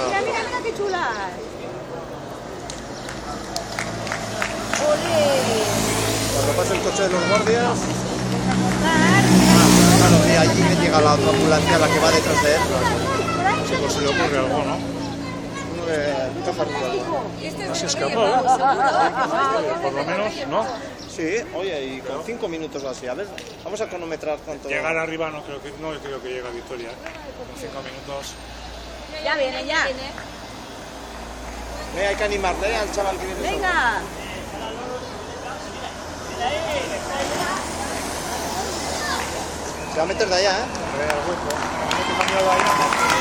Mira, mira, mira qué chula. ¡Ole! Cuando pase el coche de los guardias... Claro, y allí me llega la otra ambulancia, la que va detrás de él. Sí, pues se le ocurre algo, ¿no? Uno de caja rural. No se escapó, por lo menos, ¿no? Sí, oye, y con 5 minutos o así. A ver, vamos a cronometrar cuánto... Llegar arriba no creo que llegue a Victoria. Con 5 minutos. Ya viene, ya. Hay que animarle al chaval que viene solo. Venga. Se va a meter de allá, ¿eh? A ver, al hueco. No te he cambiado ahí.